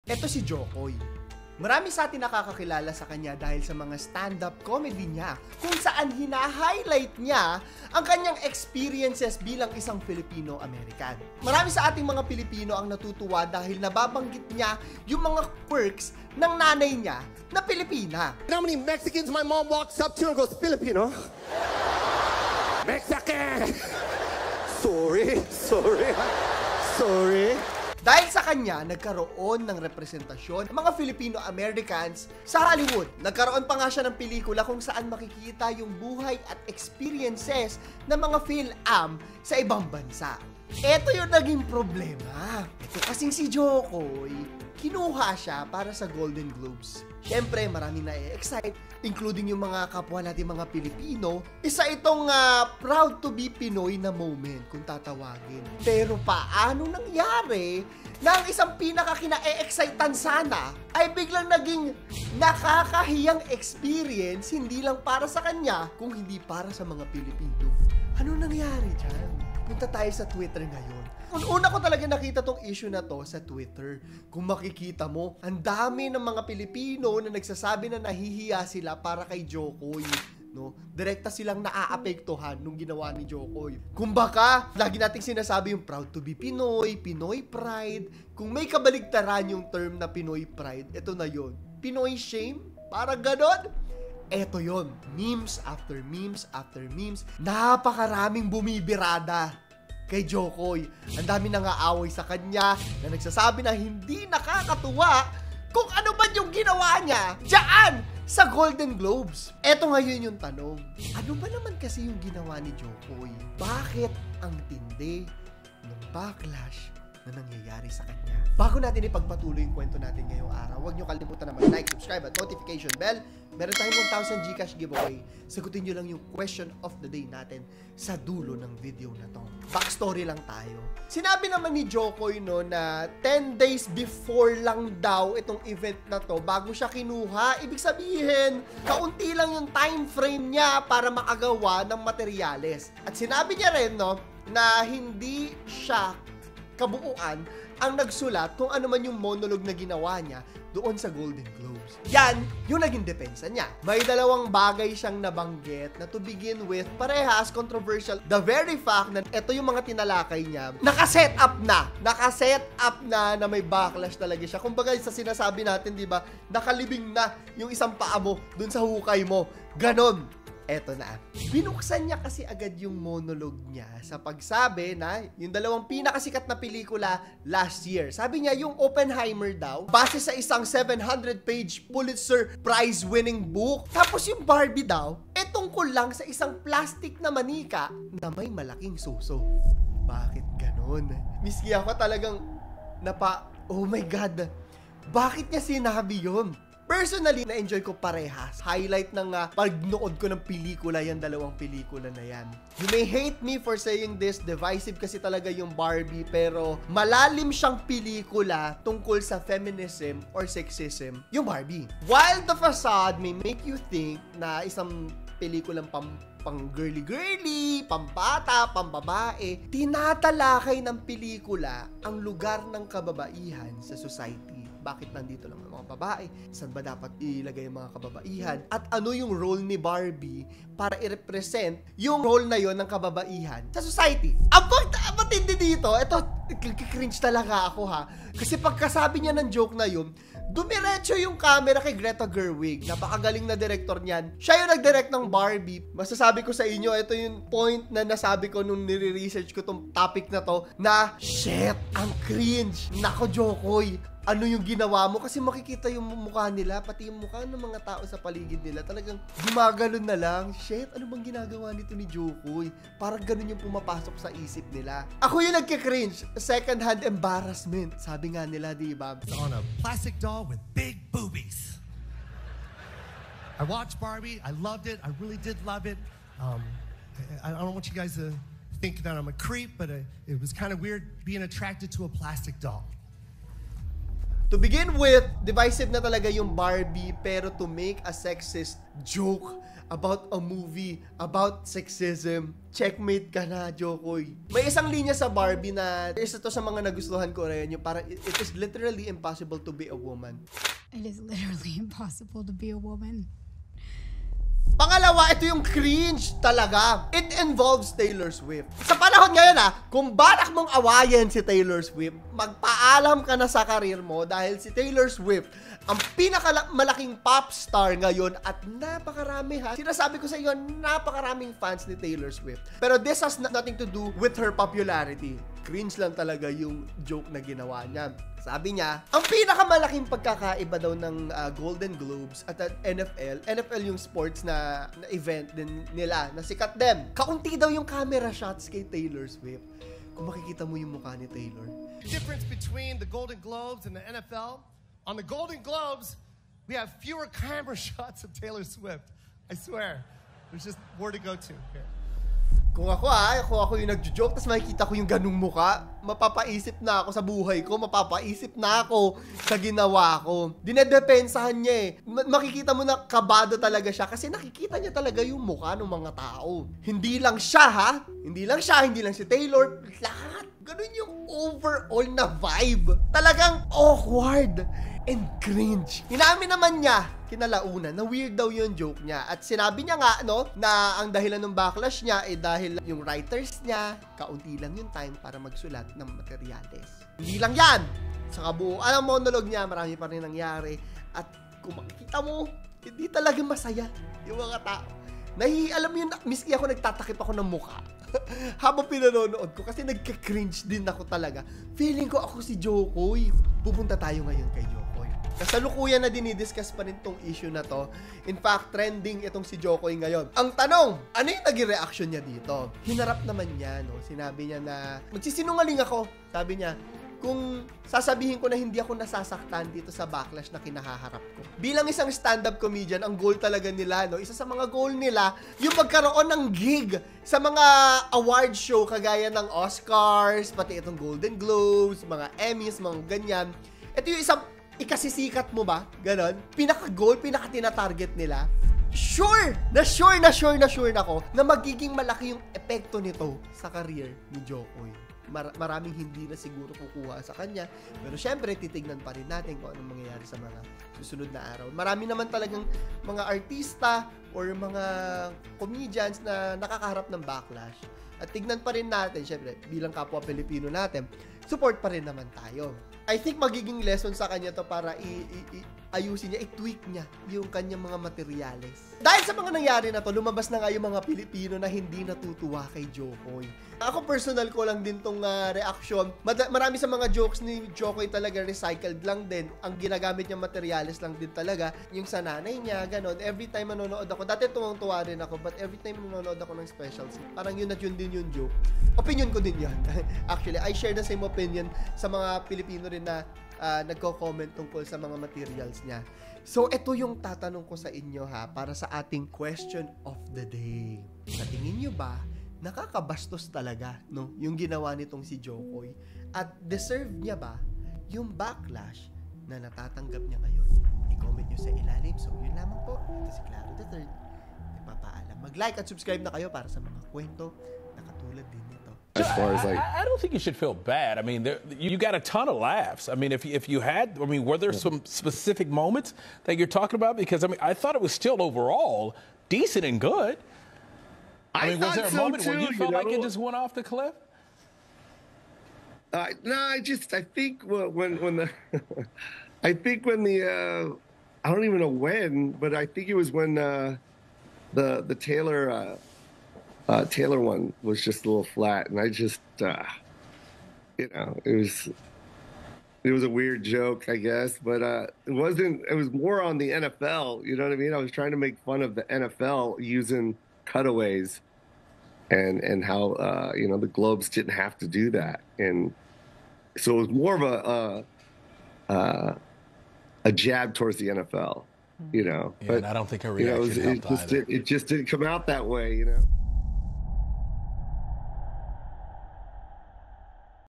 Ito si Jokoy. Marami sa atin nakakakilala sa kanya dahil sa mga stand-up comedy niya kung saan hina-highlight niya ang kanyang experiences bilang isang Filipino-American. Marami sa ating mga Pilipino ang natutuwa dahil nababanggit niya yung mga quirks ng nanay niya na Pilipina. You know how many Mexicans my mom walks up to and goes, Filipino? Mexican! Sorry. Dahil sa kanya, nagkaroon ng representasyon ng mga Filipino-Americans sa Hollywood. Nagkaroon pa nga siya ng pelikula kung saan makikita yung buhay at experiences ng mga Phil-Am sa ibang bansa. Ito yung naging problema. Ito kasing si Jokoy, kinuha siya para sa Golden Globes. Siyempre, maraming na-excite, including yung mga kapwa natin mga Pilipino. Isa itong proud to be Pinoy na moment kung tatawagin. Pero paano nangyari na ang isang pinaka-kina-excitean sana ay biglang naging nakakahiyang experience hindi lang para sa kanya, kung hindi para sa mga Pilipino? Ano nangyari dyan? Punta tayo sa Twitter ngayon. Una ko talaga nakita tong issue na to sa Twitter. Kung makikita mo, ang dami ng mga Pilipino na nagsasabi na nahihiya sila para kay Jokoy. No? Direkta silang naaapektuhan nung ginawa ni Jokoy. Kung baka, lagi nating sinasabi yung proud to be Pinoy, Pinoy pride. Kung may kabaligtaran yung term na Pinoy pride, ito na yon. Pinoy shame? Parang ganon? Eto yon. Memes after memes after memes. Napakaraming bumibirada kay Jokoy. Ang dami nang aaway sa kanya na nagsasabi na hindi nakakatuwa kung ano ba yung ginawa niya diyan sa Golden Globes. Eto ngayon yung tanong. Ano ba naman kasi yung ginawa ni Jokoy? Bakit ang tindi ng backlash na nangyayari sa kanya? Bago natin ipagpatuloy yung kwento natin ngayong araw, huwag nyo kalimutan na mag-like, subscribe at notification bell. Meron tayong 1,000 Gcash giveaway. Sagutin nyo lang yung question of the day natin sa dulo ng video na to. Backstory lang tayo. Sinabi naman ni Jokoy no na 10 days before lang daw itong event na to bago siya kinuha. Ibig sabihin, kaunti lang yung time frame niya para makagawa ng materyales. At sinabi niya rin no na hindi siya kabuuan ang nagsulat kung ano man yung monologue na ginawa niya doon sa Golden Globes. Yan yung naging depensa niya. May dalawang bagay siyang nabanggit na to begin with, parehas controversial. The very fact na ito yung mga tinalakay niya, nakaset up na may backlash talaga siya. Kumbaga sa sinasabi natin, di ba, nakalibing na yung isang paa mo dun sa hukay mo. Ganon. Eto na. Binuksan niya kasi agad yung monologue niya sa pagsabi na yung dalawang pinakasikat na pelikula last year. Sabi niya yung Oppenheimer daw, base sa isang 700-page Pulitzer Prize-winning book. Tapos yung Barbie daw, tungkol lang sa isang plastic na manika na may malaking suso. Bakit ganon? Miski ako talagang oh my God, bakit niya sinabi yun? Personally, na-enjoy ko parehas. Highlight ng pagnood ko ng pelikula, yan dalawang pelikula na yan. You may hate me for saying this, divisive kasi talaga yung Barbie, pero malalim siyang pelikula tungkol sa feminism or sexism, yung Barbie. While The Facade may make you think na isang pelikulang pang girly-girly, pambata, pambabae, tinatalakay ng pelikula ang lugar ng kababaihan sa society. Bakit nandito lang ang mga babae? Saan ba dapat ilagay ang mga kababaihan? At ano yung role ni Barbie para i-represent yung role na yon ng kababaihan sa society? Ang matindi dito, ito, cringe talaga ako ha. Kasi pagkasabi niya ng joke na yun, dumiretso yung camera kay Greta Gerwig. Napakagaling na director niyan. Siya yung nag-direct ng Barbie. Masasabi ko sa inyo, ito yung point na nasabi ko nung nire-research ko tong topic na to, na shit, ang cringe. Nako, Jokoy, ano yung ginawa mo? Kasi makikita yung mukha nila, pati yung mukha ng mga tao sa paligid nila. Talagang gumagalon na lang. Shit, ano bang ginagawa nito ni Jokoy? Parang ganun yung pumapasok sa isip nila. Ako yung nagka-cringe. Second-hand embarrassment. Sabi nga nila, di ba? On a plastic doll with big boobies. I watched Barbie. I loved it. I really did love it. I don't want you guys to think that I'm a creep, but it was kind of weird being attracted to a plastic doll. To begin with, divisive na talaga yung Barbie, pero to make a sexist joke about a movie about sexism, checkmate ka na, Jokoy. May isang linya sa Barbie na isa to sa mga nagustuhan ko rin, yung parang it is literally impossible to be a woman. It is literally impossible to be a woman. Pangalawa, ito yung cringe talaga. It involves Taylor Swift. Sa panahon ngayon kung balak mong awayan si Taylor Swift, magpaalam ka na sa karir mo dahil si Taylor Swift ang pinakamalaking pop star ngayon at napakarami sinasabi ko sa iyo, napakaraming fans ni Taylor Swift. Pero this has nothing to do with her popularity. Cringe lang talaga yung joke na ginawa niya. Sabi niya, ang pinakamalaking pagkakaiba daw ng Golden Globes at NFL yung sports na event din nila, na sikat din. Kaunti daw yung camera shots kay Taylor Swift. Kung makikita mo yung mukha ni Taylor. The difference between the Golden Globes and the NFL, on the Golden Globes, we have fewer camera shots of Taylor Swift. I swear. There's just more to go to here. Kung ako yung nagjo-joke, tapos makikita ko yung ganung muka, mapapaisip na ako sa buhay ko, mapapaisip na ako sa ginawa ko. Dinedepensahan niya eh. Makikita mo na kabado talaga siya kasi nakikita niya talaga yung muka ng mga tao. Hindi lang siya hindi lang si Taylor, lahat. Ganun yung overall na vibe. Talagang awkward and cringe. Inamin naman niya kinalaunan na weird daw yung joke niya. At sinabi niya nga, na ang dahilan ng backlash niya ay dahil yung writers niya, kaunti lang yung time para magsulat ng materyales. Hindi lang yan! Sa kabuuan ng monologue niya, marami pa rin nangyari. At kung makikita mo, hindi talaga masaya yung mga tao. Alam mo yun, miski ako nagtatakip ako ng mukha habang pinanonood ko kasi nagka-cringe din ako talaga. Feeling ko ako si Jokoy. Pupunta tayo ngayon kay Jokoy. Kasalukuyan na dinidiscuss pa rin tong issue na to. In fact, trending itong si Jokoy ngayon. Ang tanong, ano yung naging reaction niya dito? Hinarap naman niya, Sinabi niya na, magsisinungaling ako. Sabi niya, kung sasabihin ko na hindi ako nasasaktan dito sa backlash na kinahaharap ko. Bilang isang stand-up comedian, ang goal talaga nila, isa sa mga goal nila, yung magkaroon ng gig sa mga award show kagaya ng Oscars, pati itong Golden Globes, mga Emmys, mga ganyan. Ito yung isang ikasisikat mo ba? Ganon. Pinaka-goal, pinaka-tina-target nila. Sure na ako na magiging malaki yung epekto nito sa career ni Jokoy. Maraming hindi na siguro kukuha sa kanya. Pero syempre, titignan pa rin natin kung anong mangyayari sa mga susunod na araw. Marami naman talagang mga artista or mga comedians na nakakaharap ng backlash. At tignan pa rin natin, syempre, bilang kapwa Pilipino natin, support pa rin naman tayo. I think magiging lesson sa kanya to para ayusin niya, i-tweak niya yung kanyang mga materyales. Dahil sa mga nangyari na to, lumabas na nga yung mga Pilipino na hindi natutuwa kay Jokoy. Ako personal ko lang din tong reaction. Marami sa mga jokes ni Jokoy talaga recycled lang din. Ang ginagamit niya materyales lang din talaga. Yung sa nanay niya, ganon. Every time manonood ako, dati tuwang-tuwa rin ako, but every time manonood ako ng specials, parang yun at yun din yung joke. Opinion ko din yun. Actually, I share the same opinion sa mga Pilipino rin na nagko-comment tungkol sa mga materials niya. So, ito yung tatanong ko sa inyo para sa ating question of the day. Sa tingin nyo ba, nakakabastos talaga, yung ginawa nitong si Jokoy? At deserve niya ba yung backlash na natatanggap niya ngayon? I-comment nyo sa ilalim. So, yun lamang po. Ito si Claro III. Nagpapaalam. Mag-like at subscribe na kayo para sa mga kwento na katulad din nito. As far as I don't think you should feel bad. I mean, you got a ton of laughs. I mean, if you had, were there some specific moments that you're talking about? Because I thought it was still overall decent and good. I mean, was there a moment where you felt like it just went off the cliff? No, I think when the, I think when the, I don't even know when, but I think it was when the Taylor. Taylor one was just a little flat, and I just, it was a weird joke, I guess, but it wasn't. It was more on the NFL. You know what I mean? I was trying to make fun of the NFL using cutaways, and how the Globes didn't have to do that, and so it was more of a jab towards the NFL. Yeah, but I don't think her reaction helped either. It just didn't come out that way.